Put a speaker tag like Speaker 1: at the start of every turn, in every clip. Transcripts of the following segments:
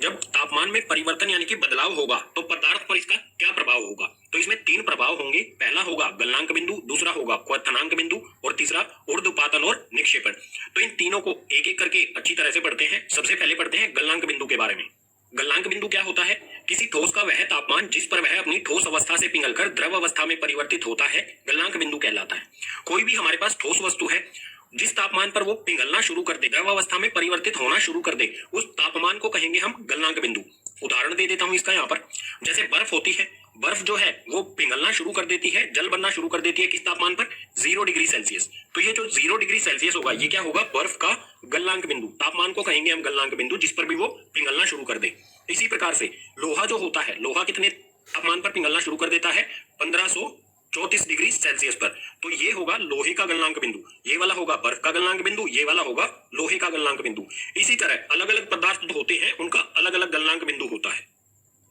Speaker 1: जब तापमान में परिवर्तन यानी कि बदलाव होगा तो पदार्थ पर इसका क्या प्रभाव होगा। तो इसमें तीन प्रभाव होंगे। पहला होगा गलनांक बिंदु, दूसरा होगा क्वथनांक बिंदु और तीसरा ऊर्ध्वपातन और निक्षेपण। तो इन तीनों को एक एक करके अच्छी तरह से पढ़ते हैं। सबसे पहले पढ़ते हैं गलनांक बिंदु के बारे में। गलनांक बिंदु क्या होता है? किसी ठोस का वह तापमान जिस पर वह अपनी ठोस अवस्था से पिघलकर द्रव अवस्था में परिवर्तित होता है, गलनांक बिंदु कहलाता है। कोई भी हमारे पास ठोस वस्तु है, जिस तापमान पर वो पिघलना शुरू कर दे, द्रव अवस्था में परिवर्तित होना शुरू कर दे, उस तापमान को कहेंगे हम गलनांक बिंदु। उदाहरण दे देता हूं इसका यहाँ पर। जैसे बर्फ होती है, बर्फ जो है वो पिघलना शुरू कर देती है, जल बनना शुरू कर देती है किस तापमान पर? 0 डिग्री सेल्सियस। तो ये जो 0 डिग्री सेल्सियस होगा, ये क्या होगा? बर्फ का गलनांक बिंदु। तापमान को कहेंगे हम गलनांक बिंदु जिस पर भी वो पिघलना शुरू कर दे। इसी प्रकार से लोहा जो होता है, लोहा कितने तापमान पर पिघलना शुरू कर देता है? 1534 डिग्री सेल्सियस पर। तो ये होगा लोहे का गलनांक बिंदु। ये वाला होगा बर्फ का गलनांक बिंदु, ये वाला होगा लोहे का गलनांक बिंदु। इसी तरह अलग अलग पदार्थ होते हैं, उनका अलग अलग गलनांक बिंदु होता है।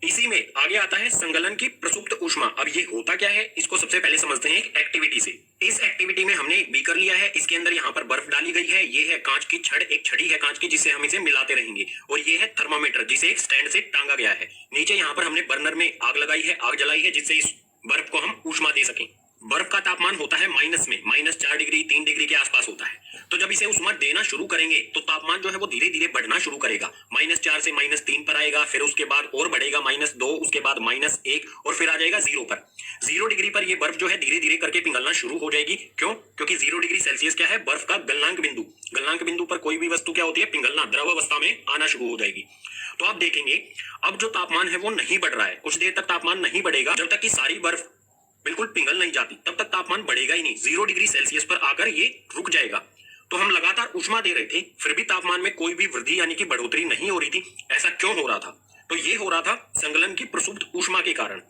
Speaker 1: इसी में आगे आता है संगलन की प्रसुप्त ऊष्मा। अब ये होता क्या है, इसको सबसे पहले समझते हैं एक एक्टिविटी से। इस एक्टिविटी में हमने एक बीकर लिया है, इसके अंदर यहाँ पर बर्फ डाली गई है। ये है कांच की छड़, एक छड़ी है कांच की जिससे हम इसे मिलाते रहेंगे। और ये है थर्मामीटर जिसे एक स्टैंड से टांगा गया है। नीचे यहाँ पर हमने बर्नर में आग लगाई है, आग जलाई है, जिससे इस बर्फ को हम ऊष्मा दे सकें। बर्फ का तापमान होता है माइनस में, -4 डिग्री 3 डिग्री के आसपास होता है। तो जब इसे ऊष्मा देना शुरू करेंगे तो तापमान जो है वो धीरे धीरे बढ़ना शुरू करेगा। -4 से -3 पर आएगा, फिर उसके बाद और बढ़ेगा -2, उसके बाद -1 और फिर आ जाएगा 0 पर। 0 डिग्री पर ये बर्फ जो है धीरे धीरे करके पिघलना शुरू हो जाएगी। क्यों? क्योंकि 0 डिग्री सेल्सियस क्या है? बर्फ का गलनांक बिंदु। गलनांक बिंदु पर कोई भी वस्तु क्या होती है? पिघलना, द्रव अवस्था में आना शुरू हो जाएगी। तो आप देखेंगे अब जो तापमान है वो नहीं बढ़ रहा है। कुछ देर तक तापमान नहीं बढ़ेगा, जब तक कि सारी बर्फ बिल्कुल पिघल नहीं जाती तब तक तापमान बढ़ेगा ही नहीं। 0 डिग्री सेल्सियस पर आकर ये रुक जाएगा। तो हम लगातार ऊष्मा दे रहे थे, फिर भी तापमान में कोई भी वृद्धि यानी कि बढ़ोतरी नहीं हो रही थी। ऐसा क्यों हो रहा था? तो ये हो रहा था संगलन की प्रसुप्त ऊष्मा के कारण।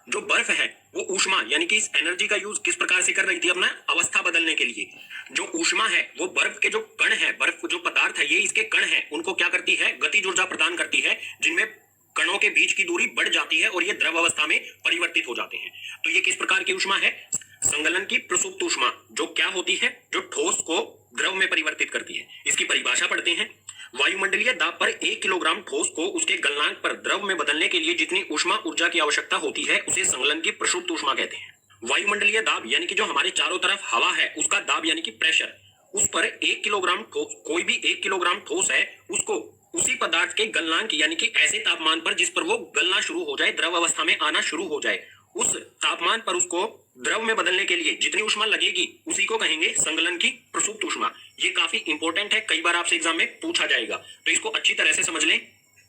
Speaker 1: जो बर्फ है वो ऊष्मा यानी कि इस एनर्जी का यूज किस प्रकार से कर रही थी? अपना अवस्था बदलने के लिए। जो ऊष्मा है वो बर्फ के जो कण है, बर्फ जो पदार्थ है, ये इसके कण है, उनको क्या करती है? गतिज ऊर्जा प्रदान करती है, जिनमें कणों के बीच की दूरी बढ़ जाती है और ये द्रव अवस्था में परिवर्तित हो जाते हैं। तो ये किस प्रकार की ऊष्मा है? संगलन की प्रसुप्त ऊष्मा। जो क्या होती है? जो ठोस को द्रव में परिवर्तित करती है। इसकी परिभाषा पढ़ते हैं। वायुमंडलीय दाब पर 1 किलोग्राम ठोस को उसके गलनांक पर द्रव में बदलने के लिए जितनी ऊष्मा ऊर्जा की आवश्यकता होती है उसे संगलन की प्रसुप्त ऊष्मा कहते हैं। वायुमंडलीय दाब यानी कि जो हमारे चारों तरफ हवा है उसका दाब यानी कि प्रेशर, उस पर 1 किलोग्राम ठोस, कोई भी 1 किलोग्राम ठोस है, उसको उसी पदार्थ के गलनांक यानी कि ऐसे तापमान पर जिस पर वो गलना शुरू हो जाए, द्रव अवस्था में आना शुरू हो जाए, उस तापमान पर उसको द्रव में बदलने के लिए जितनी ऊष्मा लगेगी उसी को कहेंगे संगलन की प्रसुप्त ऊष्मा। ये काफी इंपॉर्टेंट है, कई बार आपसे एग्जाम में पूछा जाएगा, तो इसको अच्छी तरह से समझ लें।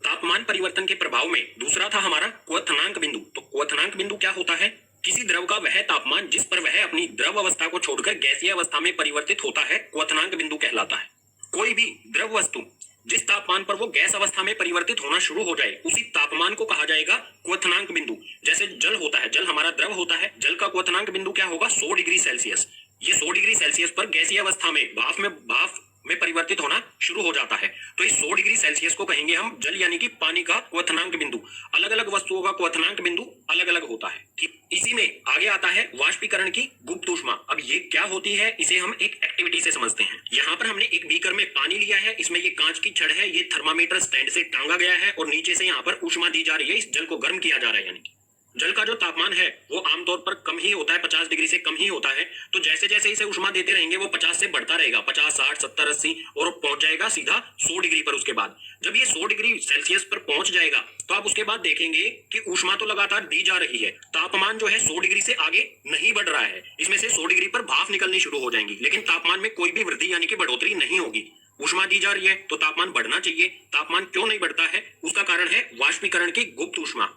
Speaker 1: तापमान परिवर्तन के प्रभाव में दूसरा था हमारा क्वथनांक बिंदु। तो क्वथनांक बिंदु क्या होता है? किसी द्रव का वह तापमान जिस पर वह अपनी द्रव अवस्था को छोड़कर गैसीय अवस्था में परिवर्तित होता है, क्वथनांक बिंदु कहलाता है। कोई भी द्रव वस्तु जिस तापमान पर वो गैस अवस्था में परिवर्तित होना शुरू हो जाए, उसी तापमान को कहा जाएगा क्वथनांक बिंदु। जैसे जल होता है, जल हमारा द्रव होता है, जल का क्वथनांक बिंदु क्या होगा? 100 डिग्री सेल्सियस। ये 100 डिग्री सेल्सियस पर गैसीय अवस्था में भाप में परिवर्तित होना शुरू हो जाता है। तो इस 100 डिग्री सेल्सियस को कहेंगे हम जल यानी कि पानी का क्वथनांक बिंदु। अलग अलग वस्तुओं का क्वथनांक बिंदु अलग अलग होता है। इसी में आगे आता है वाष्पीकरण की गुप्त ऊष्मा। अब ये क्या होती है, इसे हम एक एक्टिविटी से समझते हैं। यहाँ पर हमने एक बीकर में पानी लिया है, इसमें ये कांच की छड़ है, ये थर्मामीटर स्टैंड से टांगा गया है और नीचे से यहाँ पर ऊष्मा दी जा रही है। इस जल को गर्म किया जा रहा है, यानी जल का जो तापमान है वो आमतौर पर कम ही होता है, 50 डिग्री से कम ही होता है। तो जैसे जैसे इसे ऊष्मा देते रहेंगे वो 50 से बढ़ता रहेगा, 50, 60, 70, 80 और पहुंच जाएगा सीधा 100 डिग्री पर। उसके बाद जब ये 100 डिग्री सेल्सियस पर पहुंच जाएगा तो आप उसके बाद देखेंगे कि ऊष्मा तो लगातार दी जा रही है, तापमान जो है 100 डिग्री से आगे नहीं बढ़ रहा है। इसमें से 100 डिग्री पर भाप निकलनी शुरू हो जाएंगी, लेकिन तापमान में कोई भी वृद्धि यानी कि बढ़ोतरी नहीं होगी। ऊष्मा दी जा रही है तो तापमान बढ़ना चाहिए। तापमान क्यों नहीं बढ़ता है? उसका कारण है वाष्पीकरण की गुप्त ऊष्मा।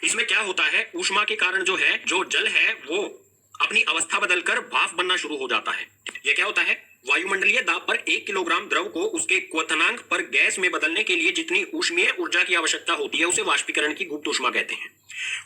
Speaker 1: इसमें क्या होता है, ऊष्मा के कारण जो है, जो जल है वो अपनी अवस्था बदलकर भाप बनना शुरू हो जाता है। यह क्या होता है? वायुमंडलीय दाब पर 1 किलोग्राम द्रव को उसके क्वथनांक पर गैस में बदलने के लिए जितनी ऊष्मीय ऊर्जा की आवश्यकता होती है उसे वाष्पीकरण की गुप्त ऊष्मा कहते हैं।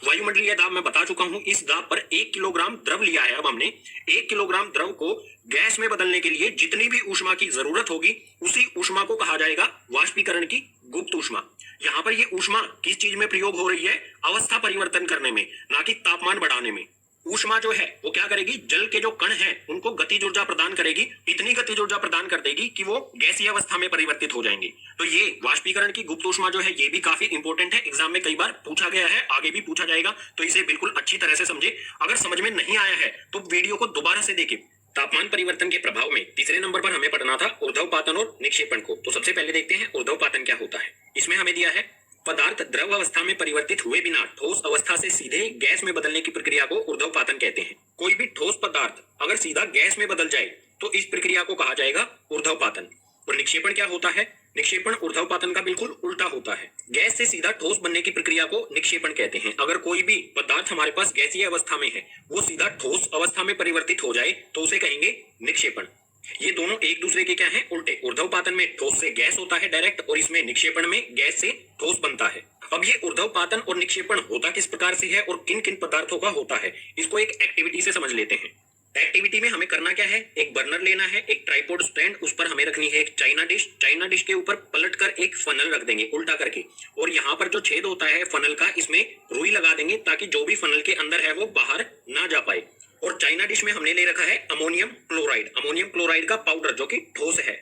Speaker 1: वायुमंडलीय दाब मैं बता चुका हूं। इस दाब पर 1 किलोग्राम द्रव लिया है। अब हमने 1 किलोग्राम द्रव को गैस में बदलने के लिए जितनी भी ऊष्मा की जरूरत होगी उसी ऊष्मा को कहा जाएगा वाष्पीकरण की गुप्त ऊष्मा। यहाँ पर ये ऊष्मा किस चीज में प्रयोग हो रही है? अवस्था परिवर्तन करने में, ना कि तापमान बढ़ाने में। ऊष्मा जो है वो क्या करेगी, जल के जो कण है उनको गतिज ऊर्जा प्रदान करेगी, इतनी गतिज ऊर्जा प्रदान कर देगी कि वो गैसीय अवस्था में परिवर्तित हो जाएंगे। तो ये वाष्पीकरण की गुप्त ऊष्मा जो है ये भी काफी इंपॉर्टेंट है, एग्जाम में कई बार पूछा गया है, आगे भी पूछा जाएगा, तो इसे बिल्कुल अच्छी तरह से समझे। अगर समझ में नहीं आया है तो वीडियो को दोबारा से देखें। तापमान परिवर्तन के प्रभाव में तीसरे नंबर पर हमें पढ़ना था ऊर्ध्वपातन और निक्षेपण को। तो सबसे पहले देखते हैं ऊर्ध्वपातन क्या होता है। इसमें हमें दिया है पदार्थ द्रव अवस्था में परिवर्तित हुए बिना ठोस अवस्था से सीधे गैस में बदलने की प्रक्रिया को ऊर्ध्वपातन कहते हैं। कोई भी ठोस पदार्थ अगर सीधा गैस में बदल जाए तो इस प्रक्रिया को कहा जाएगा ऊर्ध्वपातन। और निक्षेपण क्या होता है, निक्षेपण ऊर्ध्वपातन का बिल्कुल उल्टा होता है। गैस से सीधा ठोस बनने की प्रक्रिया को निक्षेपण कहते हैं। अगर कोई भी पदार्थ हमारे पास गैसीय अवस्था में है वो सीधा ठोस अवस्था में परिवर्तित हो जाए तो उसे कहेंगे निक्षेपण। ये दोनों एक दूसरे के क्या हैं, उल्टे। ऊर्ध्वपातन में ठोस से गैस होता है डायरेक्ट, और इसमें निक्षेपण में गैस से ठोस बनता है। अब ये ऊर्ध्वपातन और निक्षेपण होता किस प्रकार से है और किन किन पदार्थों का होता है, इसको एक एक्टिविटी से समझ लेते हैं। एक्टिविटी में हमें करना क्या है, एक बर्नर लेना है, एक ट्राइपॉड स्टैंड, उस पर हमें रखनी है एक चाइना डिश। चाइना डिश के ऊपर पलट कर एक फनल रख देंगे उल्टा करके, और यहाँ पर जो छेद होता है फनल का, इसमें रुई लगा देंगे ताकि जो भी फनल के अंदर है वो बाहर ना जा पाए। और चाइना डिश में हमने ले रखा है अमोनियम क्लोराइड, अमोनियम क्लोराइड का पाउडर जो कि ठोस है।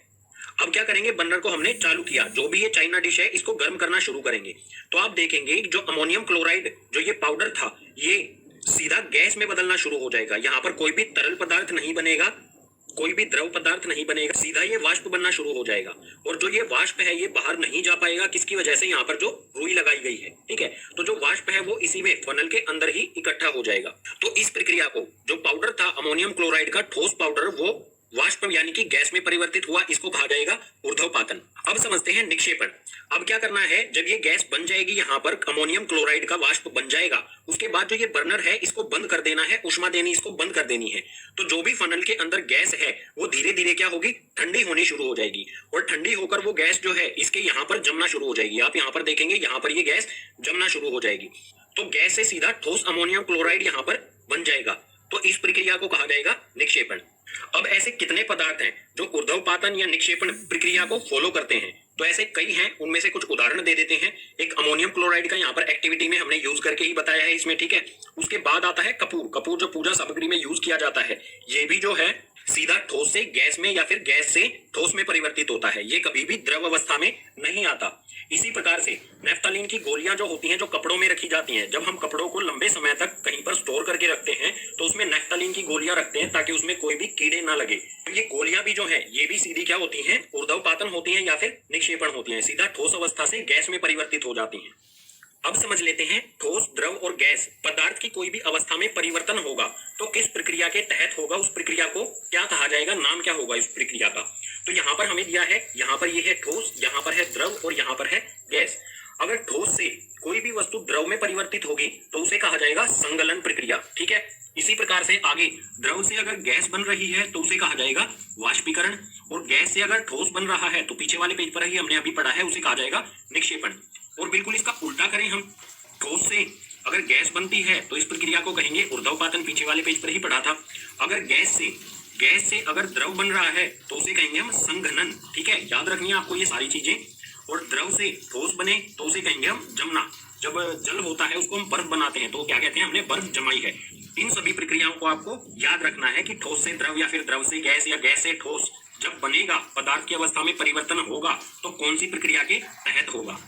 Speaker 1: अब क्या करेंगे, बर्नर को हमने चालू किया, जो भी ये चाइना डिश है इसको गर्म करना शुरू करेंगे। तो आप देखेंगे जो अमोनियम क्लोराइड जो ये पाउडर था ये सीधा गैस में बदलना शुरू हो जाएगा। यहाँ पर कोई भी तरल पदार्थ नहीं बनेगा, कोई भी द्रव पदार्थ नहीं बनेगा, सीधा ये वाष्प बनना शुरू हो जाएगा। और जो ये वाष्प है ये बाहर नहीं जा पाएगा, किसकी वजह से, यहाँ पर जो रुई लगाई गई है, ठीक है। तो जो वाष्प है वो इसी में फनल के अंदर ही इकट्ठा हो जाएगा। तो इस प्रक्रिया को, जो पाउडर था अमोनियम क्लोराइड का ठोस पाउडर, वो वाष्प यानी कि गैस में परिवर्तित हुआ, इसको कहा जाएगा ऊर्ध्वपातन। अब समझते हैं निक्षेपण। अब क्या करना है, जब ये गैस बन जाएगी, यहाँ पर अमोनियम क्लोराइड का वाष्प बन जाएगा, उसके बाद जो ये बर्नर है इसको बंद कर देना है, उष्मा देनी इसको बंद कर देनी है। तो जो भी फनल के अंदर गैस है वो धीरे धीरे क्या होगी, ठंडी होनी शुरू हो जाएगी, और ठंडी होकर वो गैस जो है इसके यहाँ पर जमना शुरू हो जाएगी। आप यहाँ पर देखेंगे यहाँ पर ये गैस जमना शुरू हो जाएगी। तो गैस से सीधा ठोस अमोनियम क्लोराइड यहाँ पर बन जाएगा। तो इस प्रक्रिया को कहा जाएगा निक्षेपण। अब ऐसे कितने पदार्थ हैं जो ऊर्ध्वपातन या निक्षेपण प्रक्रिया को फॉलो करते हैं, तो ऐसे कई हैं, उनमें से कुछ उदाहरण दे देते हैं। एक अमोनियम क्लोराइड का यहाँ पर एक्टिविटी में हमने यूज करके ही बताया है इसमें, ठीक है। उसके बाद आता है कपूर। कपूर जो पूजा सामग्री में यूज किया जाता है, ये भी जो है सीधा ठोस से गैस में या फिर गैस से ठोस में परिवर्तित होता है, ये कभी भी द्रव अवस्था में नहीं आता। इसी प्रकार से नैफ्थलीन की गोलियां जो होती हैं, जो कपड़ों में रखी जाती हैं, जब हम कपड़ों को लंबे समय तक कहीं पर स्टोर करके रखते हैं तो उसमें नैफ्थलीन की गोलियां रखते हैं ताकि उसमें कोई भी कीड़े ना लगे। ये गोलियां भी जो है ये भी सीधी क्या होती हैं, ऊर्ध्वपातन होती हैं या फिर निक्षेपण होती हैं, सीधा ठोस अवस्था से गैस में परिवर्तित हो जाती हैं। अब समझ लेते हैं, ठोस, द्रव और गैस पदार्थ की कोई भी अवस्था में परिवर्तन होगा तो किस प्रक्रिया के तहत होगा, उस प्रक्रिया को क्या कहा जाएगा, नाम क्या होगा इस प्रक्रिया का। तो यहाँ पर हमें दिया है, यहाँ पर ये है ठोस, यहाँ पर है द्रव और यहाँ पर है गैस। अगर ठोस से कोई भी वस्तु द्रव में परिवर्तित होगी तो उसे कहा जाएगा संगलन प्रक्रिया, ठीक है। इसी प्रकार से आगे द्रव से अगर गैस बन रही है तो उसे कहा जाएगा वाष्पीकरण, और गैस से अगर ठोस बन रहा है तो पीछे वाले पेज पर ही हमने अभी पढ़ा है, उसे कहा जाएगा निक्षेपण। और बिल्कुल इसका उल्टा करें हम, ठोस से अगर गैस बनती है तो इस प्रक्रिया को कहेंगे ऊर्ध्वपातन, पीछे वाले पेज पर ही पढ़ा था। अगर गैस से अगर द्रव बन रहा है तो उसे कहेंगे हम संघनन, ठीक है। याद रखनी है आपको ये सारी चीजें। और द्रव से ठोस बने तो उसे कहेंगे हम जमना। जब जल होता है उसको हम बर्फ बनाते हैं तो क्या कहते हैं, हमने बर्फ जमाई है। इन सभी प्रक्रियाओं को आपको याद रखना है कि ठोस से द्रव या फिर द्रव से गैस या गैस से ठोस जब बनेगा, पदार्थ की अवस्था में परिवर्तन होगा तो कौन सी प्रक्रिया के तहत होगा।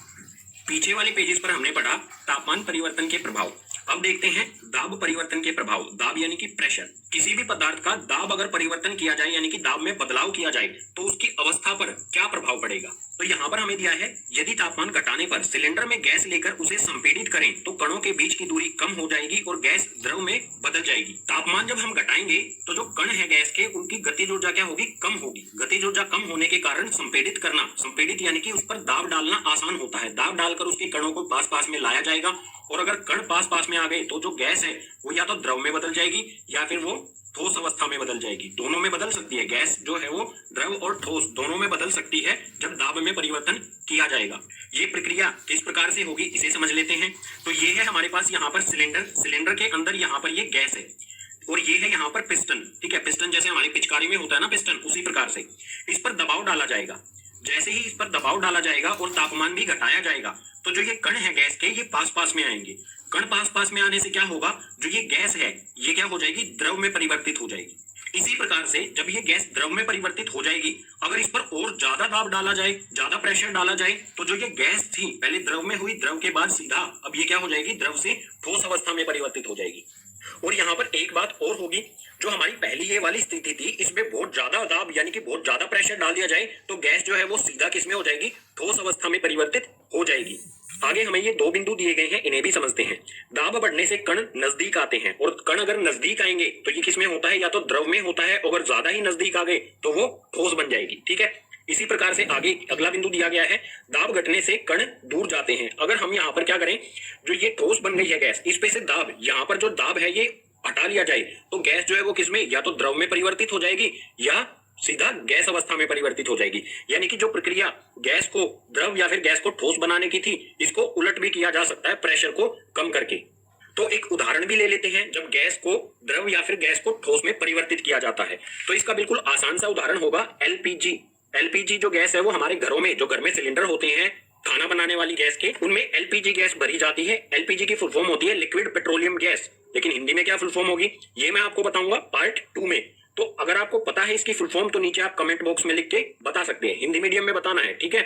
Speaker 1: पीछे वाले पेजेस पर हमने पढ़ा तापमान परिवर्तन के प्रभाव। अब देखते हैं दाब परिवर्तन के प्रभाव। दाब यानी कि प्रेशर। किसी भी पदार्थ का दाब अगर परिवर्तन किया जाए यानी कि दाब में बदलाव किया जाए तो उसकी अवस्था पर क्या प्रभाव पड़ेगा। तो यहाँ पर हमें दिया है, यदि तापमान घटाने पर सिलेंडर में गैस लेकर उसे संपीड़ित करें तो कणों के बीच की दूरी कम हो जाएगी और गैस द्रव में बदल जाएगी। तापमान जब हम घटाएंगे तो जो कण है गैस के, उनकी गतिज ऊर्जा क्या होगी, कम होगी। गतिज ऊर्जा कम होने के कारण संपीड़ित करना, संपीड़ित यानी कि उस पर दाब डालना आसान होता है। दाब डालकर उसके कणों को पास पास में लाया जाएगा, और अगर कण पास पास में आ गए तो जो गैस है वो या तो द्रव में बदल जाएगी या फिर वो ठोस अवस्था में बदल जाएगी। दोनों में बदल सकती है, गैस जो है वो द्रव और ठोस दोनों में बदल सकती है जब दाब में परिवर्तन किया जाएगा। ये प्रक्रिया किस प्रकार से होगी इसे समझ लेते हैं। तो ये है हमारे पास यहाँ पर सिलेंडर, सिलेंडर के अंदर यहाँ पर ये गैस है, और ये है यहाँ पर पिस्टन, ठीक है। पिस्टन जैसे हमारी पिचकारी में होता है ना पिस्टन, उसी प्रकार से इस पर दबाव डाला जाएगा। जैसे ही इस पर दबाव डाला जाएगा और तापमान भी घटाया जाएगा तो जो ये कण है गैस के, ये पास पास में आएंगे। कण पास पास में आने से क्या होगा, जो ये गैस है ये क्या हो जाएगी, द्रव में परिवर्तित हो जाएगी। इसी प्रकार से जब ये गैस द्रव में परिवर्तित हो जाएगी, अगर इस पर और ज्यादा दाब डाला जाए, ज्यादा प्रेशर डाला जाए, तो जो ये गैस थी पहले द्रव में हुई, द्रव के बाद सीधा अब ये क्या हो जाएगी, द्रव से ठोस अवस्था में परिवर्तित हो जाएगी। और यहाँ पर एक बात और होगी, जो हमारी पहली ये वाली स्थिति थी, इसमें बहुत ज्यादा दाब यानी कि बहुत ज्यादा प्रेशर डाल दिया जाए तो गैस जो है वो सीधा किसमें हो जाएगी, ठोस अवस्था में परिवर्तित हो जाएगी। आगे हमें ये दो बिंदु दिए गए हैं, इन्हें भी समझते हैं। दाब बढ़ने से कण नजदीक आते हैं, और कण अगर नजदीक आएंगे तो ये किसमें होता है, या तो द्रव में होता है, अगर ज्यादा ही नजदीक आ गए तो वो ठोस बन जाएगी। ठीक है, इसी प्रकार से आगे अगला बिंदु दिया गया है, दाब घटने से कण दूर जाते हैं। अगर हम यहाँ पर क्या करें, जो ये ठोस बन गई है गैस, इस पे से दाब, यहाँ पर जो दाब है ये हटा लिया जाए तो गैस जो है वो किसमें, या तो द्रव में परिवर्तित हो जाएगी या सीधा गैस अवस्था में परिवर्तित हो जाएगी। यानी कि जो प्रक्रिया गैस को द्रव या फिर गैस को ठोस बनाने की थी, इसको उलट भी किया जा सकता है प्रेशर को कम करके। तो एक उदाहरण भी ले लेते हैं, जब गैस को द्रव या फिर गैस को ठोस में परिवर्तित किया जाता है। तो इसका बिल्कुल आसान सा उदाहरण होगा एलपीजी। एलपीजी जो गैस है वो हमारे घरों में, जो घर में सिलेंडर होते हैं खाना बनाने वाली गैस के, उनमें एलपीजी गैस भरी जाती है। एलपीजी की फुल फॉर्म होती है लिक्विड पेट्रोलियम गैस, लेकिन हिंदी में क्या फुल फॉर्म होगी ये मैं आपको बताऊंगा पार्ट 2 में। तो अगर आपको पता है इसकी फुल फॉर्म तो नीचे आप कमेंट बॉक्स में लिख के बता सकते हैं, हिंदी मीडियम में बताना है। ठीक है,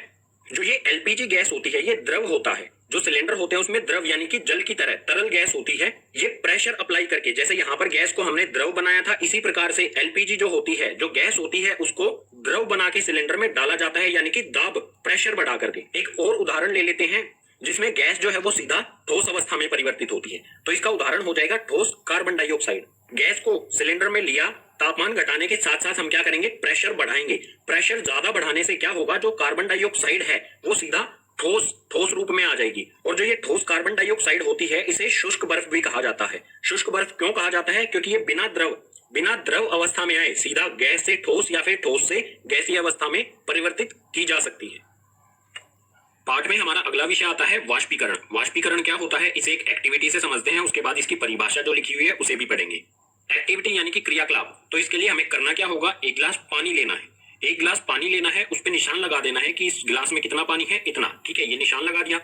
Speaker 1: जो ये एलपीजी गैस होती है ये द्रव होता है, जो सिलेंडर होते हैं उसमें द्रव यानी कि जल की तरह तरल गैस होती है। ये प्रेशर अप्लाई करके, जैसे यहाँ पर गैस को हमने द्रव बनाया था, इसी प्रकार से एलपीजी जो होती है, जो गैस होती है, उसको द्रव बना के सिलेंडर में डाला जाता है, यानी कि दाब प्रेशर बढ़ा करके। एक और उदाहरण ले लेते हैं जिसमें गैस जो है वो सीधा ठोस अवस्था में परिवर्तित होती है। तो इसका उदाहरण हो जाएगा ठोस कार्बन डाइऑक्साइड। गैस को सिलेंडर में लिया, तापमान घटाने के साथ साथ हम क्या करेंगे, प्रेशर बढ़ाएंगे। प्रेशर ज्यादा बढ़ाने से क्या होगा, जो कार्बन डाइऑक्साइड है वो सीधा ठोस रूप में आ जाएगी। और जो ये ठोस कार्बन डाइऑक्साइड होती है, इसे शुष्क बर्फ भी कहा जाता है। शुष्क बर्फ क्यों कहा जाता है, क्योंकि ये बिना द्रव अवस्था में आए सीधा गैस से ठोस या फिर ठोस से गैसीय अवस्था में परिवर्तित की जा सकती है। पार्ट में हमारा अगला विषय आता है वाष्पीकरण। वाष्पीकरण क्या होता है, इसे एक एक्टिविटी से समझते हैं, उसके बाद इसकी परिभाषा जो लिखी हुई है उसे भी पढ़ेंगे। एक्टिविटी यानी कि क्रियाकलाप। तो इसके लिए हमें करना क्या होगा, एक गिलास पानी लेना है। एक गिलास पानी लेना है, उस पर निशान लगा देना है कि इस गिलास में कितना पानी है, इतना। ठीक है, ये निशान लगा दिया।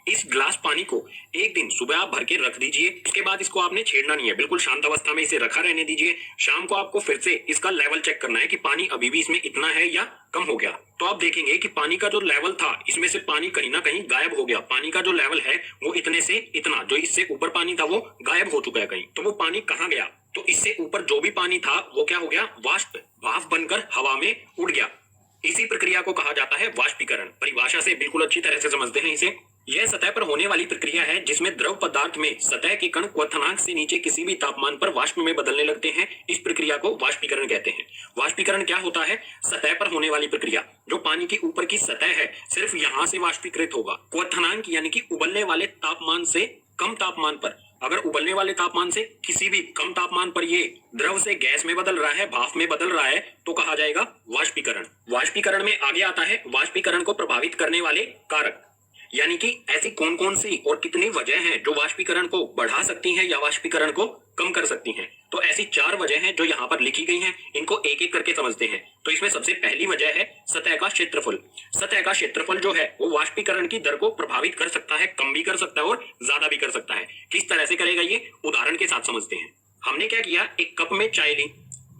Speaker 1: इस गिलास पानी को एक दिन सुबह आप भर के रख दीजिए, उसके बाद इसको आपने छेड़ना नहीं है, बिल्कुल शांत अवस्था में इसे रखा रहने दीजिए। शाम को आपको फिर से इसका लेवल चेक करना है कि पानी अभी भी इसमें इतना है या कम हो गया। तो आप देखेंगे कि पानी का जो लेवल था, इसमें से पानी कहीं ना कहीं गायब हो गया। पानी का जो लेवल है वो इतने से इतना, जो इससे ऊपर पानी था वो गायब हो चुका है कहीं। तो वो पानी कहाँ गया, तो इससे ऊपर जो भी पानी था वो क्या हो गया, भाप बनकर हवा में उड़ गया। इसी प्रक्रिया को कहा जाता है वाष्पीकरण। परिभाषा से बिल्कुल अच्छी तरह से समझते हैं इसे। यह सतह पर होने वाली प्रक्रिया है जिसमें द्रव पदार्थ में सतह के कण क्वथनांक से नीचे किसी भी तापमान पर वाष्प में बदलने लगते हैं। इस प्रक्रिया को वाष्पीकरण कहते हैं। वाष्पीकरण क्या होता है, सतह पर होने वाली प्रक्रिया। जो पानी की ऊपर की सतह है सिर्फ यहाँ से वाष्पीकृत होगा। क्वथनांक यानी कि उबलने वाले तापमान से कम तापमान पर, अगर उबलने वाले तापमान से किसी भी कम तापमान पर ये द्रव से गैस में बदल रहा है, भाप में बदल रहा है, तो कहा जाएगा वाष्पीकरण। वाष्पीकरण में आगे आता है वाष्पीकरण को प्रभावित करने वाले कारक, यानी कि ऐसी कौन कौन सी और कितनी वजह हैं जो वाष्पीकरण को बढ़ा सकती हैं या वाष्पीकरण को कम कर सकती हैं। तो ऐसी 4 वजह हैं जो यहाँ पर लिखी गई हैं, इनको एक एक करके समझते हैं। तो इसमें सबसे पहली वजह है सतह का क्षेत्रफल। सतह का क्षेत्रफल जो है वो वाष्पीकरण की दर को प्रभावित कर सकता है, कम भी कर सकता है और ज्यादा भी कर सकता है। किस तरह से करेगा ये उदाहरण के साथ समझते हैं। हमने क्या किया, एक कप में चाय ली,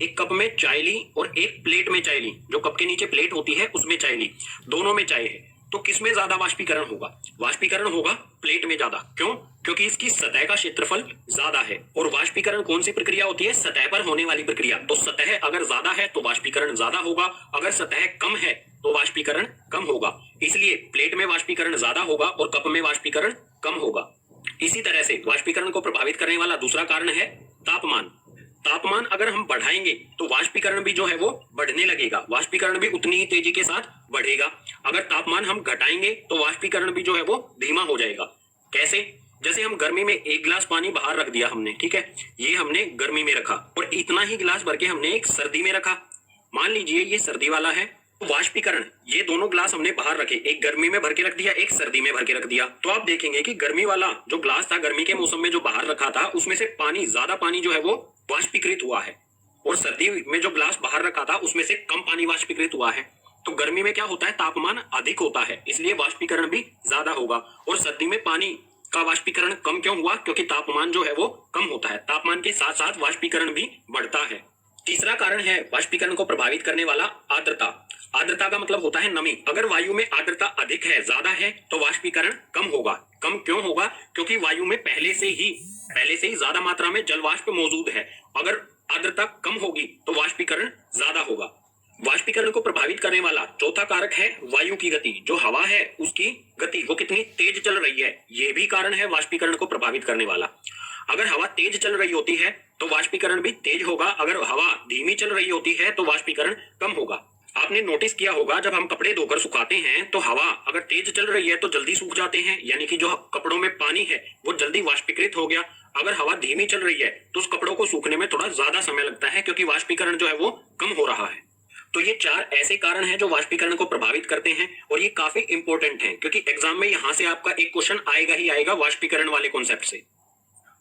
Speaker 1: एक कप में चाय ली और एक प्लेट में चाय ली। जो कप के नीचे प्लेट होती है उसमें चाय ली, दोनों में चाय है। तो किसमें ज्यादा वाष्पीकरण होगा, वाष्पीकरण होगा प्लेट में ज्यादा। क्यों, क्योंकि इसकी सतह का क्षेत्रफल ज्यादा है। और वाष्पीकरण कौन सी प्रक्रिया होती है, सतह पर होने वाली प्रक्रिया। तो सतह अगर ज्यादा है तो वाष्पीकरण ज्यादा होगा, अगर सतह कम है तो वाष्पीकरण कम होगा। इसलिए प्लेट में वाष्पीकरण ज्यादा होगा और कप में वाष्पीकरण कम होगा। इसी तरह से वाष्पीकरण को प्रभावित करने वाला दूसरा कारण है तापमान। तापमान अगर हम बढ़ाएंगे तो वाष्पीकरण भी जो है वो बढ़ने लगेगा, वाष्पीकरण भी उतनी ही तेजी के साथ बढ़ेगा। अगर तापमान हम घटाएंगे तो वाष्पीकरण भी जो है वो धीमा हो जाएगा। कैसे, जैसे हम गर्मी में एक गिलास पानी बाहर रख दिया हमने, ठीक है, ये हमने गर्मी में रखा और इतना ही गिलास भर के हमने एक सर्दी में रखा। मान लीजिए ये सर्दी वाला है, वाष्पीकरण, ये दोनों ग्लास हमने बाहर रखे, एक गर्मी में भर के रख दिया, एक सर्दी में भर के रख दिया। तो आप देखेंगे कि गर्मी वाला जो ग्लास था, गर्मी के मौसम में जो बाहर रखा था, उसमें से पानी, ज्यादा पानी जो है वो वाष्पीकृत हुआ है। और सर्दी में जो ग्लास बाहर रखा था उसमें से कम पानी वाष्पीकृत हुआ है। तो गर्मी में क्या होता है, तापमान अधिक होता है, इसलिए वाष्पीकरण भी ज्यादा होगा। और सर्दी में पानी का वाष्पीकरण कम क्यों हुआ? क्योंकि तापमान जो है वो कम होता है, तापमान के साथ साथ वाष्पीकरण भी बढ़ता है। तीसरा कारण है वाष्पीकरण को प्रभावित करने वाला आर्द्रता। आर्द्रता का मतलब होता है नमी। अगर वायु में आर्द्रता अधिक है, ज्यादा है, तो वाष्पीकरण कम होगा। कम क्यों होगा? क्योंकि वायु में पहले से ही ज्यादा मात्रा में जल वाष्प मौजूद है। अगर आर्द्रता कम होगी तो वाष्पीकरण ज्यादा होगा। वाष्पीकरण को प्रभावित करने वाला चौथा कारक है वायु की गति। जो हवा है उसकी गति, वो कितनी तेज चल रही है, ये भी कारण है वाष्पीकरण को प्रभावित करने वाला। अगर हवा तेज चल रही होती है तो वाष्पीकरण भी तेज होगा। अगर हवा धीमी चल रही होती है तो वाष्पीकरण कम होगा। आपने नोटिस किया होगा जब हम कपड़े धोकर सुखाते हैं तो हवा अगर तेज चल रही है तो जल्दी सूख जाते हैं, यानी कि जो कपड़ों में पानी है वो जल्दी वाष्पीकृत हो गया। अगर हवा धीमी चल रही है तो उस कपड़ों को सूखने में थोड़ा ज्यादा समय लगता है, क्योंकि वाष्पीकरण जो है वो कम हो रहा है। तो ये 4 ऐसे कारण हैं जो वाष्पीकरण को प्रभावित करते हैं, और ये काफी इंपॉर्टेंट हैं, क्योंकि एग्जाम में यहां से आपका एक क्वेश्चन आएगा ही आएगा वाष्पीकरण वाले कॉन्सेप्ट से।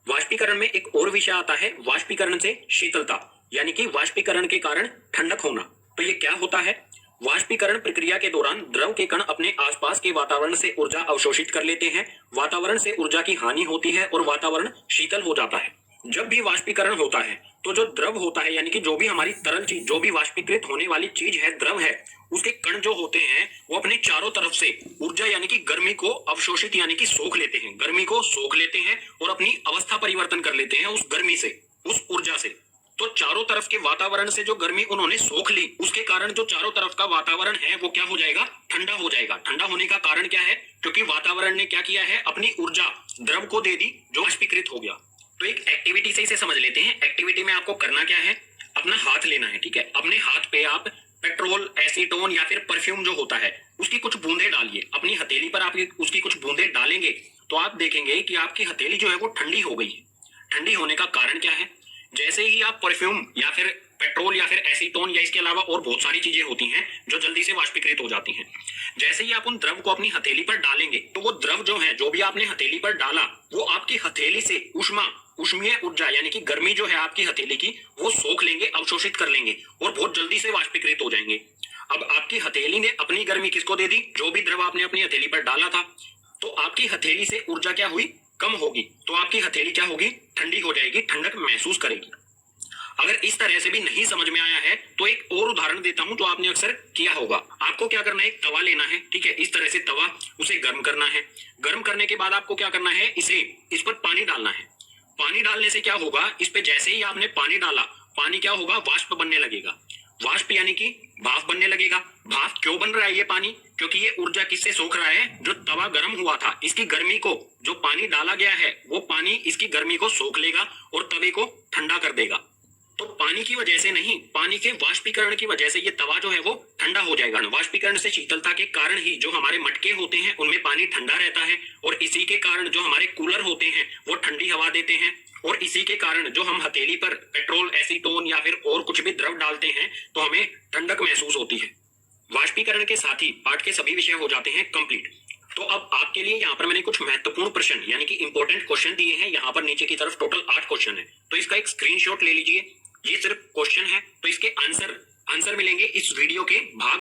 Speaker 1: वाष्पीकरण में एक और विषय आता है वाष्पीकरण से शीतलता, यानी कि वाष्पीकरण के कारण ठंडक होना। तो ये क्या होता है? वाष्पीकरण प्रक्रिया के दौरान द्रव के कण अपने आसपास के वातावरण से ऊर्जा अवशोषित कर लेते हैं, वातावरण से ऊर्जा की हानि होती है और वातावरण शीतल हो जाता है। जब भी वाष्पीकरण होता है तो जो द्रव होता है, यानी कि जो भी हमारी तरल चीज, जो भी वाष्पीकृत होने वाली चीज है, द्रव है, उसके कण जो होते हैं वो अपने चारों तरफ से ऊर्जा यानी कि गर्मी को अवशोषित यानी कि सोख लेते हैं, गर्मी को सोख लेते हैं और अपनी अवस्था परिवर्तन कर लेते हैं उस गर्मी से, उस ऊर्जा से। तो चारों तरफ के वातावरण से जो गर्मी उन्होंने सोख ली, उसके कारण जो चारों तरफ का वातावरण है वो क्या हो जाएगा? ठंडा हो जाएगा। ठंडा होने का कारण क्या है? क्योंकि वातावरण ने क्या किया है? अपनी ऊर्जा द्रव को दे दी, जो वाष्पीकृत हो गया। तो एक एक्टिविटी से इसे समझ लेते हैं। एक्टिविटी में आपको करना क्या है? अपना हाथ लेना है, ठीक है। अपने हाथ पे आप पेट्रोल, एसीटोन या फिर परफ्यूम जो होता है उसकी कुछ बूंदे डालिए। अपनी हथेली पर आप उसकी कुछ बूंदे डालेंगे तो आप देखेंगे कि आपकी हथेली जो है वो ठंडी हो गई है। ठंडी होने का कारण क्या है? जैसे ही आप परफ्यूम या फिर पेट्रोल या फिर एसीटोन या इसके अलावा और बहुत सारी चीजें होती हैं जो जल्दी से वाष्पीकृत हो जाती हैं, जैसे ही आप उन द्रव को अपनी हथेली पर डालेंगे तो वो द्रव जो है, जो भी आपने हथेली पर डाला, वो आपकी हथेली से ऊष्मीय ऊर्जा यानी कि गर्मी जो है आपकी हथेली की, वो सोख लेंगे, अवशोषित कर लेंगे और बहुत जल्दी से वाष्पीकृत हो जाएंगे। अब आपकी हथेली ने अपनी गर्मी किसको दे दी? जो भी द्रव आपने अपनी हथेली पर डाला था। तो आपकी हथेली से ऊर्जा क्या हुई? कम होगी। तो आपकी हथेली क्या होगी? ठंडी हो जाएगी, ठंडक महसूस करेगी। अगर इस तरह से भी नहीं समझ में आया है तो एक और उदाहरण देता हूं जो आपने अक्सर किया होगा। आपको क्या करना है? एक तवा लेना है, ठीक है। इस तरह से तवा, उसे गर्म करना है। गर्म करने के बाद आपको क्या करना है? इस पर पानी डालना है। पानी डालने से क्या होगा? इस पे जैसे ही आपने पानी डाला, पानी क्या होगा? वाष्प बनने लगेगा। वाष्प यानी कि भाप बनने लगेगा। भाप क्यों बन रहा है ये पानी? क्योंकि ये ऊर्जा किससे सोख रहा है? जो तवा गर्म हुआ था, इसकी गर्मी को, जो पानी डाला गया है वो पानी इसकी गर्मी को सोख लेगा और तवे को ठंडा कर देगा। तो पानी की वजह से नहीं, पानी के वाष्पीकरण की वजह से ये तवा जो है वो ठंडा हो जाएगा। वाष्पीकरण से शीतलता के कारण ही जो हमारे मटके होते हैं उनमें पानी ठंडा रहता है, और इसी के कारण जो हमारे कूलर होते हैं वो ठंडी हवा देते हैं, और इसी के कारण जो हम हथेली पर पेट्रोल, एसीटोन या फिर और कुछ भी द्रव डालते हैं तो हमें ठंडक महसूस होती है। वाष्पीकरण के साथ ही पाठ के सभी विषय हो जाते हैं कंप्लीट। तो अब आपके लिए यहाँ पर मैंने कुछ महत्वपूर्ण प्रश्न यानी कि इंपॉर्टेंट क्वेश्चन दिए हैं। यहाँ पर नीचे की तरफ टोटल 8 क्वेश्चन है, तो इसका एक स्क्रीनशॉट ले लीजिए। ये सिर्फ क्वेश्चन है, तो इसके आंसर मिलेंगे इस वीडियो के भाग